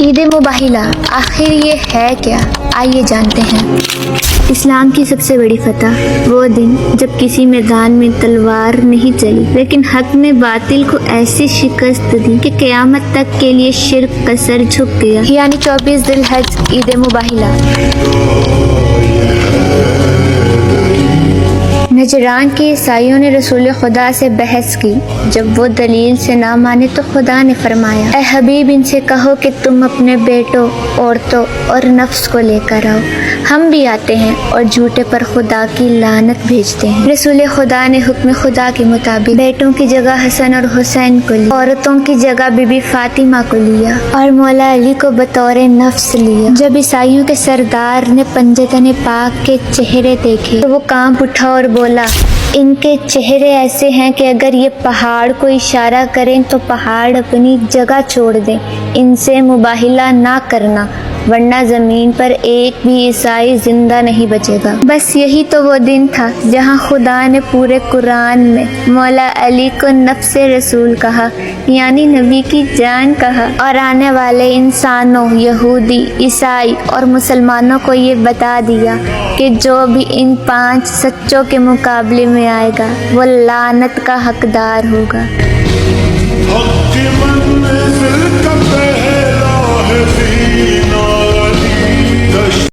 عید مباحلہ آخر یہ ہے کیا؟ آئیے جانتے ہیں۔ اسلام کی سب سے بڑی فتح وہ دن جب کسی میدان میں تلوار نہیں چلی لیکن حق نے باطل کو ایسی شکست دی کہ قیامت تک کے لیے شرک کا سر جھک گیا، یعنی 24 ذی الحج عید مباحلہ۔ نجران کے عیسائیوں نے رسول خدا سے بحث کی، جب وہ دلیل سے نہ مانے تو خدا نے فرمایا، اے حبیب ان سے کہو کہ تم اپنے بیٹوں، عورتوں اور نفس کو لے کر آؤ، ہم بھی آتے ہیں اور جھوٹے پر خدا کی لعنت بھیجتے ہیں۔ رسول خدا نے حکم خدا کے مطابق بیٹوں کی جگہ حسن اور حسین کو لیا، عورتوں کی جگہ بی بی فاطمہ کو لیا اور مولا علی کو بطور نفس لیا۔ جب عیسائیوں کے سردار نے پنجتن پاک کے چہرے دیکھے تو وہ کانپ اٹھا اور بولا، ان کے چہرے ایسے ہیں کہ اگر یہ پہاڑ کو اشارہ کریں تو پہاڑ اپنی جگہ چھوڑ دیں، ان سے مباحلہ نہ کرنا ورنہ زمین پر ایک بھی عیسائی زندہ نہیں بچے گا۔ بس یہی تو وہ دن تھا جہاں خدا نے پورے قرآن میں مولا علی کو نفس رسول کہا، یعنی نبی کی جان کہا، اور آنے والے انسانوں، یہودی، عیسائی اور مسلمانوں کو یہ بتا دیا کہ جو بھی ان 5 سچوں کے مقابلے میں آئے گا وہ لعنت کا حقدار ہوگا۔